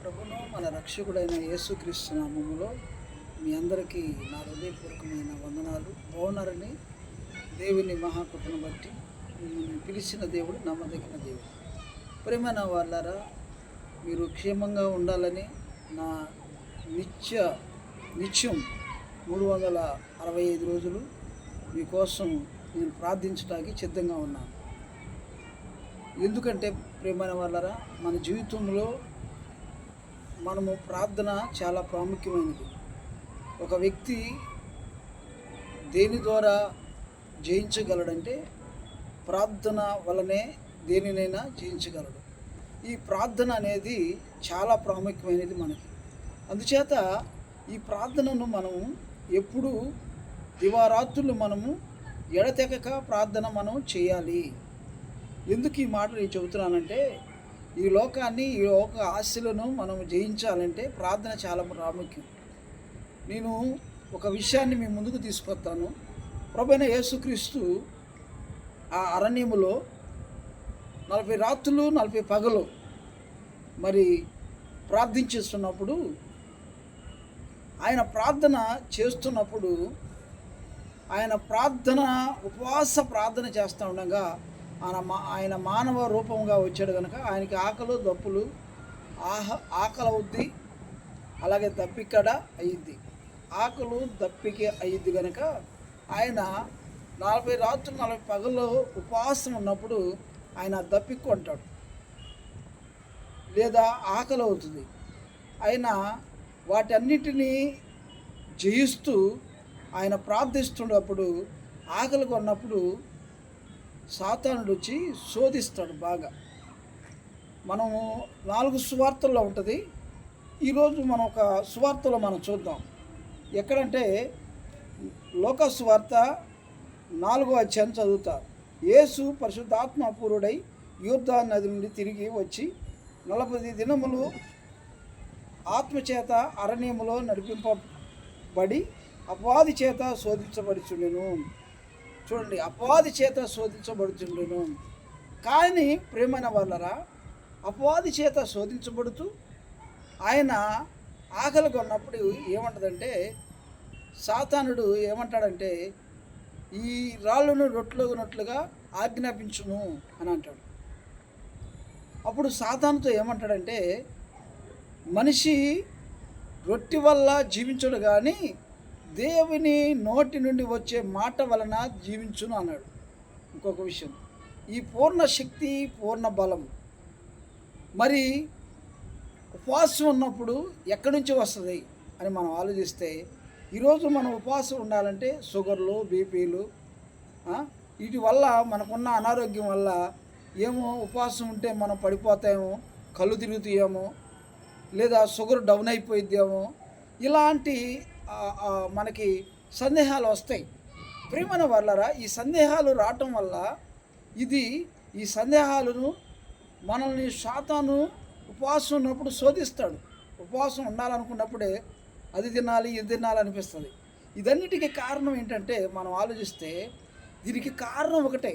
ప్రభును మన రక్షకుడైన యేసుక్రీస్తు నామములో మీ అందరికీ నా హృదయపూర్వకమైన వందనాలు. బాగున్నారని దేవుని మహాకృపను బట్టి మిమ్మల్ని పిలిచిన దేవుడు నమ్మదగిన దేవుడు. ప్రేమైన వాళ్ళారా, మీరు క్షేమంగా ఉండాలని నా నిత్యం 365 రోజులు మీకోసం నేను ప్రార్థించడానికి సిద్ధంగా ఉన్నాను. ఎందుకంటే ప్రేమైన వాళ్ళారా, మన జీవితంలో మనము ప్రార్థన చాలా ప్రాముఖ్యమైనది. ఒక వ్యక్తి దేని ద్వారా జయించగలడంటే ప్రార్థన వలనే దేనినైనా జయించగలడు. ఈ ప్రార్థన అనేది చాలా ప్రాముఖ్యమైనది మనకి. అందుచేత ఈ ప్రార్థనను మనము ఎప్పుడూ దివారాత్రులు మనము ఎడతెగక ప్రార్థన మనం చేయాలి. ఎందుకు ఈ మాట నేను చెబుతున్నానంటే, ఈ లోకాన్ని, ఈ లోక ఆశలను మనం జయించాలంటే ప్రార్థన చాలా ప్రాముఖ్యం. నేను ఒక విషయాన్ని మీ ముందుకు తీసుకొస్తాను. ప్రభువైన యేసుక్రీస్తు ఆ అరణ్యములో 40 రాత్రులు 40 పగలు మరి ప్రార్థించేస్తున్నప్పుడు, ఆయన ప్రార్థన చేస్తున్నప్పుడు, ఆయన ఉపవాస ప్రార్థన చేస్తూ ఉండగా ఆయన మానవ రూపంగా వచ్చాడు కనుక ఆయనకి ఆకలి దప్పులు ఆకలి అవుద్ది, అలాగే దప్పికడ అయ్యిద్ది. ఆకలి దప్పిక అయ్యిద్ది కనుక ఆయన 40 రాత్రులు 40 పగళ్ళు ఉపవాసం ఉన్నప్పుడు ఆయన దప్పికొంటాడు లేదా ఆకలి అవుతుంది. ఆయన వాటన్నిటినీ జయిస్తూ ఆయన ప్రార్థిస్తున్నప్పుడు, ఆకలి కొన్నప్పుడు సాతానుడు వచ్చి శోధిస్తాడు బాగా. మనము 4 సువార్తల్లో ఉంటుంది. ఈరోజు మనం ఒక సువార్తలో మనం చూద్దాం. ఎక్కడంటే లోక సువార్త 4వ అధ్యాయం చదువుతారు. యేసు పరిశుద్ధాత్మపూరుడై యోర్దాను నది నుండి తిరిగి వచ్చి 40 దినములు ఆత్మచేత అరణ్యములో నడిపింపబడి అపవాది చేత శోధించబడుచుండెను. చూడండి, అపవాది చేత శోధించబడుతుండెను. కానీ ప్రేమైన వాళ్ళరా, అపవాది చేత శోధించబడుతూ ఆయన ఆకలి కొన్నప్పుడు ఏమంటుందంటే, సాతానుడు ఏమంటాడంటే, ఈ రాళ్ళను రొట్టెలుగునట్లుగా ఆజ్ఞాపించును అని అంటాడు. అప్పుడు సాతానుతో ఏమంటాడంటే, మనిషి రొట్టె వల్ల జీవించడు కానీ దేవుని నోటి నుండి వచ్చే మాట వలన జీవించును అన్నాడు. ఇంకొక విషయం, ఈ పూర్ణ శక్తి పూర్ణ బలం మరి ఉపవాసం ఉన్నప్పుడు ఎక్కడి నుంచి వస్తుంది అని మనం ఆలోచిస్తే, ఈరోజు మనం ఉపవాసం ఉండాలంటే షుగర్లు, బీపీలు, వీటి వల్ల మనకున్న అనారోగ్యం వల్ల ఏమో ఉపవాసం ఉంటే మనం పడిపోతామో, కళ్ళు తిరుగుతాయేమో, లేదా షుగర్ డౌన్ అయిపోయిద్దేమో, ఇలాంటి మనకి సందేహాలు వస్తాయి. ప్రియమైన వాళ్ళరా, ఈ సందేహాలు రావటం వల్ల ఈ సందేహాలను మనల్ని సాతాను ఉపవాసం ఉన్నప్పుడు శోధిస్తాడు. ఉపవాసం ఉండాలనుకున్నప్పుడే అది తినాలి, ఇది తినాలి అనిపిస్తుంది. ఇదన్నిటికీ కారణం ఏంటంటే, మనం ఆలోచిస్తే దీనికి కారణం ఒకటే.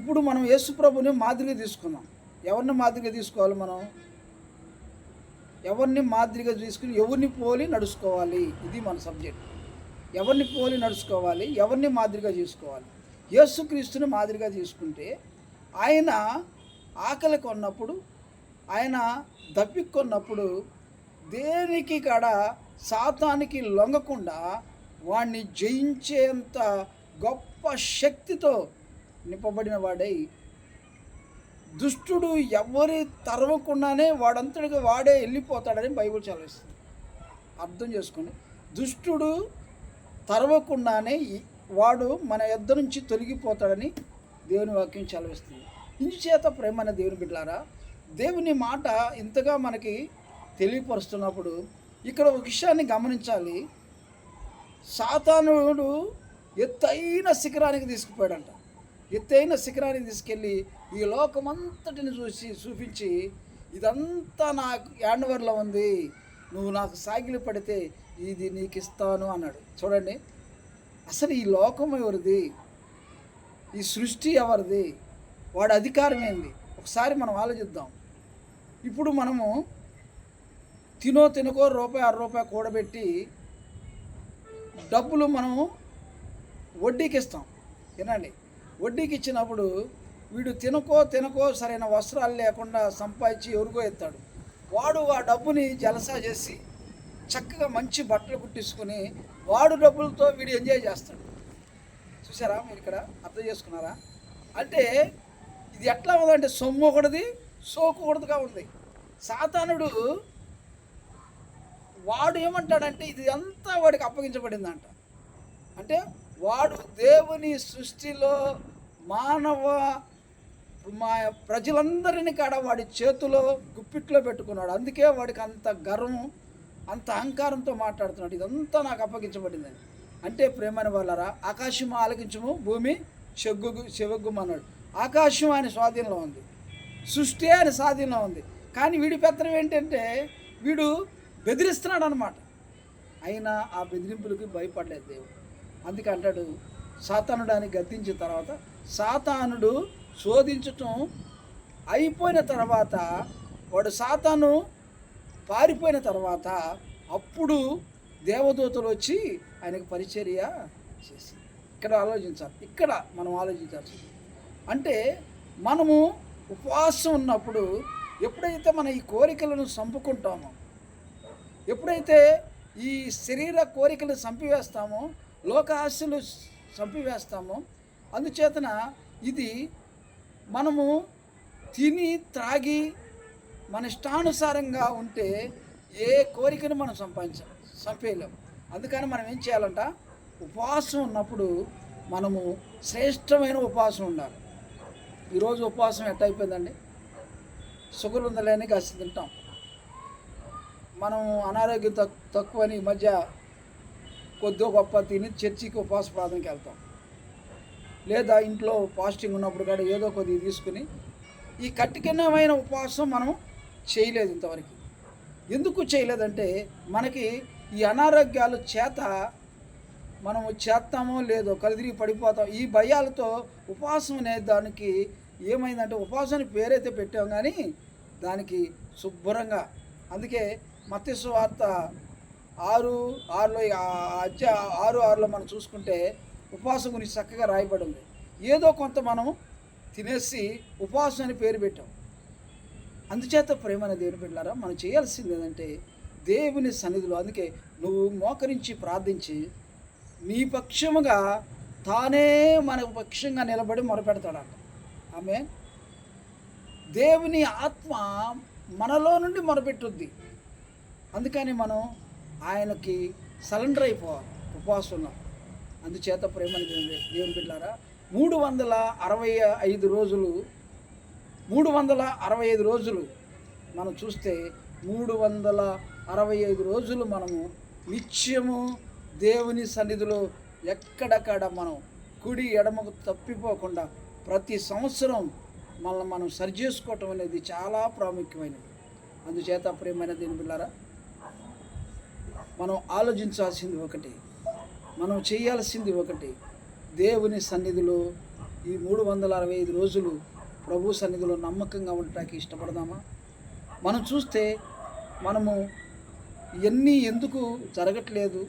ఇప్పుడు మనం యేసుప్రభుని మాదిరిగా తీసుకున్నాం. ఎవరిని మాదిరిగా తీసుకోవాలి? మనం ఎవరిని మాదిరిగా తీసుకుని ఎవరిని పోలి నడుచుకోవాలి, ఇది మన సబ్జెక్ట్. ఎవరిని పోలి నడుచుకోవాలి, ఎవరిని మాదిరిగా తీసుకోవాలి. యేసుక్రీస్తుని మాదిరిగా తీసుకుంటే, ఆయన ఆకలి కొన్నప్పుడు, ఆయన దప్పికొన్నప్పుడు దేనికి కాడ సాతానికి లొంగకుండా వాడిని జయించేంత గొప్ప శక్తితో నింపబడిన వాడై, దుష్టుడు ఎవరి తరవకుండానే వాడంతటిగా వాడే వెళ్ళిపోతాడని బైబిల్ చదివిస్తుంది. అర్థం చేసుకొని, దుష్టుడు తరవకుండానే వాడు మన యొద్ద నుంచి తొలగిపోతాడని దేవుని వాక్యం చదివిస్తుంది. ఇందుచేత ప్రేమైన దేవుని బిడ్డలారా, దేవుని మాట ఇంతగా మనకి తెలియపరుస్తున్నప్పుడు ఇక్కడ ఒక విషయాన్ని గమనించాలి. సాతానుడు ఎత్తైన శిఖరానికి తీసుకుపోయాడంట. ఎత్తైన శిఖరానికి తీసుకెళ్ళి ఈ లోకమంతటిని చూపించి, ఇదంతా నాకు హ్యాండ్ఓవర్లో ఉంది, నువ్వు నాకు సాగిలి పడితే ఇది నీకు ఇస్తాను అన్నాడు. చూడండి, అసలు ఈ లోకం ఎవరిది? ఈ సృష్టి ఎవరిది? వాడి అధికారం ఏంది? ఒకసారి మనం ఆలోచిద్దాం. ఇప్పుడు మనము తినకో రూపాయి ₹6 కూడబెట్టి డబ్బులు మనము వడ్డీకి ఇస్తాం. వినండి, వడ్డీకి ఇచ్చినప్పుడు వీడు తినకో సరైన వస్త్రాలు లేకుండా సంపాదించి ఎవరికో ఎత్తాడు. వాడు ఆ డబ్బుని జలసా చేసి చక్కగా మంచి బట్టలు కుట్టించుకొని వాడు డబ్బులతో వీడు ఎంజాయ్ చేస్తాడు. చూసారా మీరు? ఇక్కడ అర్థం చేసుకున్నారా? అంటే ఇది ఎట్లా ఉందంటే సొమ్ము ఒకటిది, సోకు ఒకటిగా ఉంది. సాతానుడు వాడు ఏమంటాడంటే ఇది అంతా వాడికి అప్పగించబడిందంట. అంటే వాడు దేవుని సృష్టిలో మానవ ప్రజలందరినీ కాడ వాడి చేతిలో గుప్పిట్లో పెట్టుకున్నాడు. అందుకే వాడికి అంత గర్వం, అంత అహంకారంతో మాట్లాడుతున్నాడు, ఇదంతా నాకు అప్పగించబడిందని. అంటే ప్రేమని వాళ్ళరా, ఆకాశం ఆలకించము, భూమి చెవగ్గుమన్నాడు. ఆకాశం ఆయన స్వాధీనంలో ఉంది, సృష్టి ఆయన స్వాధీనంలో ఉంది. కానీ వీడి పెత్తనం ఏంటంటే వీడు బెదిరిస్తున్నాడు అనమాట. అయినా ఆ బెదిరింపులకి భయపడలేదు దేవుడు. అందుకే అంటాడు, సాతానుడు అని గద్దించిన తర్వాత, సాతానుడు శోధించటం అయిపోయిన తర్వాత, వాడు సాతాను పారిపోయిన తర్వాత అప్పుడు దేవదూతలు వచ్చి ఆయనకు పరిచర్య చేసి. ఇక్కడ ఆలోచించాలి, ఇక్కడ మనం ఆలోచించాల్సి. అంటే మనము ఉపవాసం ఉన్నప్పుడు ఎప్పుడైతే మన ఈ కోరికలను చంపుకుంటామో, ఎప్పుడైతే ఈ శరీర కోరికలు చంపివేస్తామో, లోక ఆశలు చంపివేస్తామో, అందుచేతన ఇది మనము తిని త్రాగి మన ఇష్టానుసారంగా ఉంటే ఏ కోరికను మనం చంపేయలేము. అందుకని మనం ఏం చేయాలంట, ఉపవాసం ఉన్నప్పుడు మనము శ్రేష్టమైన ఉపవాసం ఉండాలి. ఈరోజు ఉపవాసం ఎట్ట అయిపోయిందండి, షుగర్ ఉందలేని కాస్త తింటాం. మనం అనారోగ్యం తక్కువని ఈ మధ్య కొద్దిగా గొప్ప తిని చర్చికి ఉపవాస ప్రార్థనకి వెళ్తాం. లేదా ఇంట్లో ఫాస్టింగ్ ఉన్నప్పుడు కూడా ఏదో కొద్దిగా తీసుకుని ఈ కఠినమైన ఉపవాసం మనం చేయలేదు ఇంతవరకు. ఎందుకు చేయలేదంటే మనకి ఈ అనారోగ్యాలు చేత మనము చేస్తామో లేదో కలుదిరిగి పడిపోతాం. ఈ భయాలతో ఉపవాసం అనే దానికి ఏమైందంటే, ఉపవాసానికి పేరైతే పెట్టాం కానీ దానికి శుభ్రంగా. అందుకే మత్తయి సువార్త 6:6లో మనం చూసుకుంటే ఉపవాసం గురించి చక్కగా రాయబడి ఉంది. ఏదో కొంత మనం తినేసి ఉపవాసం అని పేరు పెట్టాం. అందుచేత ప్రేమైన దేవుని బిడ్డలారా, మనం చేయాల్సింది ఏంటంటే దేవుని సన్నిధిలో, అందుకే నువ్వు మోకరించి ప్రార్థించి నీ పక్షముగా తానే మనకు పక్షంగా నిలబడి మొరపెడతాడంట. ఆమె దేవుని ఆత్మ మనలో నుండి మొరపెట్టుద్ది. అందుకని మనం ఆయనకి సరెండర్ అయిపోవాలి ఉపవాసంలో. అందుచేత ప్రేమని దేవుని బిడ్డలారా, 365 రోజులు 365 రోజులు మనం చూస్తే 365 రోజులు మనము నిత్యము దేవుని సన్నిధిలో ఎక్కడక్కడ మనం కుడి ఎడమకు తప్పిపోకుండా ప్రతి సంవత్సరం మనం సరిచేసుకోవటం అనేది చాలా ప్రాముఖ్యమైనది. అందుచేత ప్రేమైన దేవుని బిడ్డలారా, మనం ఆలోచించాల్సింది ఒకటి, మనం చేయాల్సింది ఒకటి. దేవుని సన్నిధిలో ఈ 365 రోజులు ప్రభు సన్నిధిలో నమ్మకంగా ఉండటానికి ఇష్టపడదామా? మనం చూస్తే మనము ఇవన్నీ ఎందుకు జరగట్లేదు,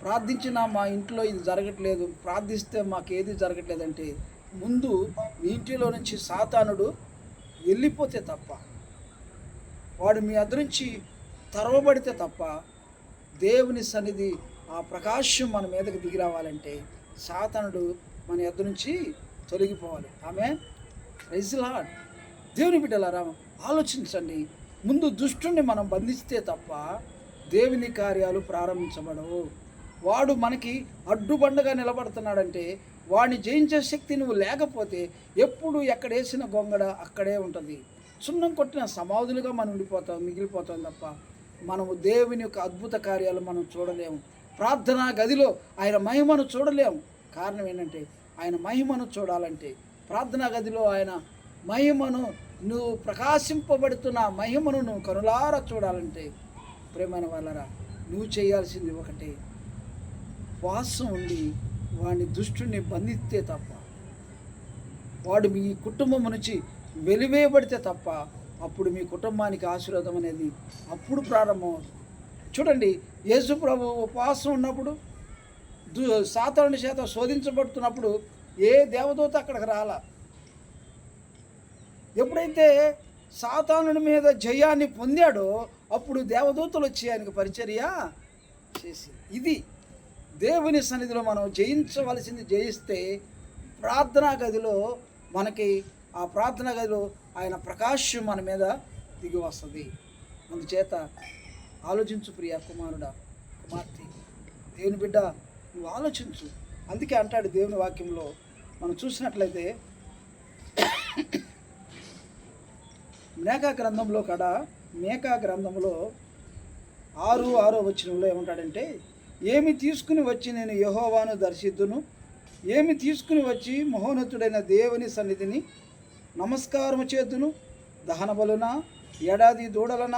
ప్రార్థించినా మా ఇంట్లో ఇది జరగట్లేదు, ప్రార్థిస్తే మాకేది జరగట్లేదంటే, ముందు మీ ఇంటిలో నుంచి సాతానుడు వెళ్ళిపోతే తప్ప, వాడు మీ అద్దరి నుంచి తరవబడితే తప్ప దేవుని సన్నిధి ఆ ప్రకాశం మన మీదకి దిగి రావాలంటే సాతానుడు మన యొద్ద నుంచి తొలగిపోవాలి. ఆమె ప్రైజ్ లార్డ్. దేవుని బిడ్డలారా, ఆలోచించండి. ముందు దుష్టుని మనం బంధిస్తే తప్ప దేవుని కార్యాలు ప్రారంభించబడవు. వాడు మనకి అడ్డుబండగా నిలబడుతున్నాడంటే వాడిని జయించే శక్తి నువ్వు లేకపోతే ఎప్పుడు ఎక్కడేసిన గొంగడ అక్కడే ఉంటుంది. సున్నం కొట్టిన సమాధులుగా మనం మిగిలిపోతాం తప్ప మనము దేవుని యొక్క అద్భుత కార్యాలు మనం చూడలేము. ప్రార్థనా గదిలో ఆయన మహిమను చూడలేము. కారణం ఏంటంటే, ఆయన మహిమను చూడాలంటే, ప్రార్థనా గదిలో ఆయన మహిమను, నువ్వు ప్రకాశింపబడుతున్న మహిమను నువ్వు కనులారా చూడాలంటే, ప్రేమైన వాళ్ళరా, నువ్వు చేయాల్సింది ఒకటే, వాసం ఉండి వాడిని దుష్టుని బంధిస్తే తప్ప, వాడు మీ కుటుంబం నుంచి వెలివేయబడితే తప్ప అప్పుడు మీ కుటుంబానికి ఆశీర్వాదం అనేది అప్పుడు ప్రారంభమవుతుంది. చూడండి, యేసు ప్రభు ఉపవాసం ఉన్నప్పుడు సాతానుడి చేత శోధించబడుతున్నప్పుడు ఏ దేవదూత అక్కడికి రాలా. ఎప్పుడైతే సాతానుడి మీద జయాన్ని పొందాడో అప్పుడు దేవదూతలు వచ్చి ఆయనకు పరిచర్య చేసి, ఇది దేవుని సన్నిధిలో మనం జయించవలసింది. జయిస్తే ప్రార్థనా గదిలో మనకి ఆ ప్రార్థనా గదిలో ఆయన ప్రకాశం మన మీద దిగి వస్తుంది. అందుచేత ఆలోచించు ప్రియ కుమారుడా, కుమార్తె, దేవుని బిడ్డ, నువ్వు ఆలోచించు. అందుకే అంటాడు దేవుని వాక్యంలో మనం చూసినట్లయితే మేకా గ్రంథంలో 6:6 వచనంలో ఏమంటాడంటే, ఏమి తీసుకుని వచ్చి నేను యెహోవాను దర్శిద్దును, ఏమి తీసుకుని వచ్చి మహోన్నతుడైన దేవుని సన్నిధిని నమస్కారము చేద్దును, దహన బలున ఏడాది దూడలన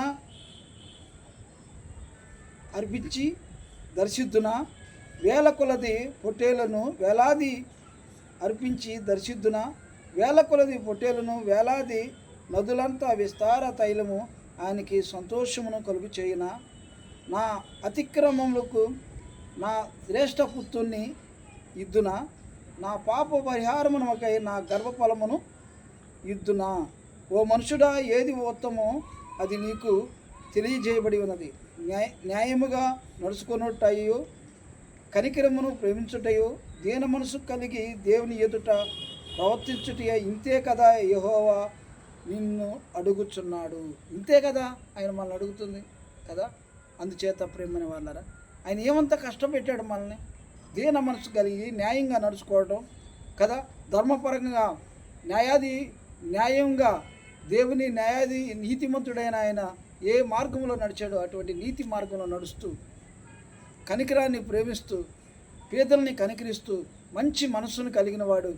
అర్పించి దర్శిద్దునా, వేల కొలది పొట్టేలను వేలాది అర్పించి దర్శిద్దునా, వేల కొలది పొట్టేలను వేలాది నదులంతా విస్తార తైలము ఆయనకి సంతోషమును కలుగు చేయునా, నా అతిక్రమములకు నా శ్రేష్ఠ పుత్రుణ్ణి ఇద్దునా, నా పాప పరిహారమునకై నా గర్భఫలమును ఇద్దునా. ఓ మనుషుడా, ఏది ఉత్తమో అది నీకు తెలియజేయబడి ఉన్నది. న్యాయముగా నడుచుకొనుటయు, కనికరమును ప్రేమించుటయు, దీన మనసు కలిగి దేవుని ఎదుట ప్రవర్తించుటయే, ఇంతే కదా యెహోవా నిన్ను అడుగుచున్నాడు. ఇంతే కదా ఆయన మనల్ని అడుగుతుంది కదా. అందుచేత ప్రేమని వాళ్ళరా, ఆయన ఏమంత కష్టపెట్టాడు మనల్ని. దీన మనసు కలిగి న్యాయంగా నడుచుకోవడం కదా, ధర్మపరంగా న్యాయంగా దేవుని నీతిమంతుడైన ఆయన ఏ మార్గంలో నడిచాడో అటువంటి నీతి మార్గంలో నడుస్తూ, కనికరాన్ని ప్రేమిస్తూ, పేదల్ని కనికరిస్తూ, మంచి మనస్సును కలిగిన వాడు,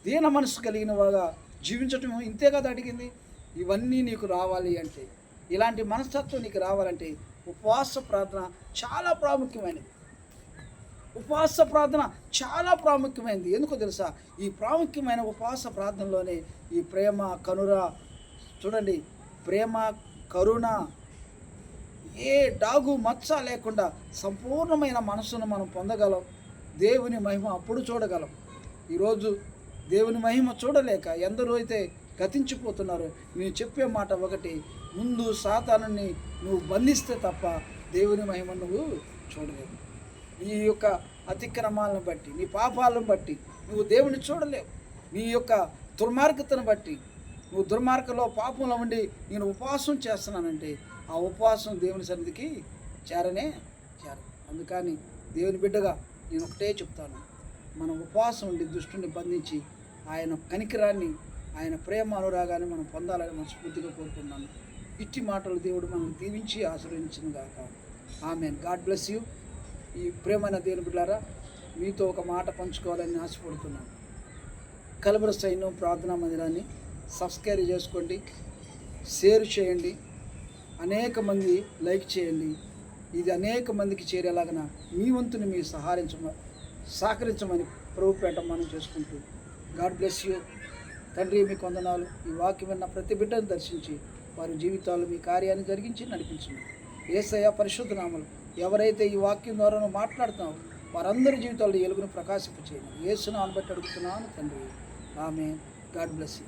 దీన మనసు కలిగిన వాగా జీవించటం ఇంతే కదా అడిగింది. ఇవన్నీ నీకు రావాలి అంటే, ఇలాంటి మనస్తత్వం నీకు రావాలంటే ఉపవాస ప్రార్థన చాలా ప్రాముఖ్యమైనది. ఉపవాస ప్రార్థన చాలా ప్రాముఖ్యమైనది. ఎందుకో తెలుసా? ఈ ప్రాముఖ్యమైన ఉపవాస ప్రార్థనలోనే ఈ ప్రేమ, కరుణ, చూడండి, ప్రేమ, కరుణ, ఏ డాగు మచ్చ లేకుండా సంపూర్ణమైన మనసును మనం పొందగలం. దేవుని మహిమ అప్పుడు చూడగలం. ఈరోజు దేవుని మహిమ చూడలేక ఎందరో అయితే గతించిపోతున్నారు. నేను చెప్పే మాట ఒకటి, ముందు సాతానుని నువ్వు బంధిస్తే తప్ప దేవుని మహిమ నువ్వు చూడలేవు. నీ యొక్క అతిక్రమాలను బట్టి, నీ పాపాలను బట్టి నువ్వు దేవుని చూడలేవు. నీ యొక్క దుర్మార్గతను బట్టి, నువ్వు దుర్మార్గంలో పాపంలో ఉండి నేను ఉపవాసం చేస్తున్నానంటే ఆ ఉపవాసం దేవుని సన్నిధికి చేరనే చేరదు. అందుకని దేవుని బిడ్డగా నేను ఒకటే చెప్తాను, మనం ఉపవాసం ఉండి దుష్టుని బంధించి ఆయన కనికరాన్ని, ఆయన ప్రేమ అనురాగాన్ని మనం పొందాలని మనస్ఫూర్తిగా కోరుకున్నాను. ఇట్టి మాటలు దేవుడు మనల్ని దీవించి ఆశీర్వదించును గాక. ఆమేన్. God bless you. ఈ ప్రేమైన దేవుని బిడ్డలారా, మీతో ఒక మాట పంచుకోవాలని ఆశపడుతున్నాను. కలబర సైన్యం ప్రార్థనా మందిరాన్ని సబ్స్క్రైబ్ చేసుకోండి, షేర్ చేయండి, అనేక మంది లైక్ చేయండి. ఇది అనేక మందికి చేరేలాగా మీ వంతుని మీరు సహకరించమని ప్రభుపేట మనం చేసుకుంటూ, గాడ్ బ్లెస్ యూ. తండ్రి, మీకు వందనాలు. ఈ వాక్యం విన్న ప్రతి బిడ్డను దర్శించి వారి జీవితాలు మీ కార్యాన్ని జరిగించి నడిపించండి. యేసయ్య పరిశుద్ధ నామములో ఎవరైతే ఈ వాక్యం ద్వారా మాట్లాడుతున్నారో వారందరి జీవితాల్లో వెలుగును ప్రకాశింపచేయండి. యేసు నామమున బట్టి అడుగుతున్నాను తండ్రి. ఆమేన్. God bless you.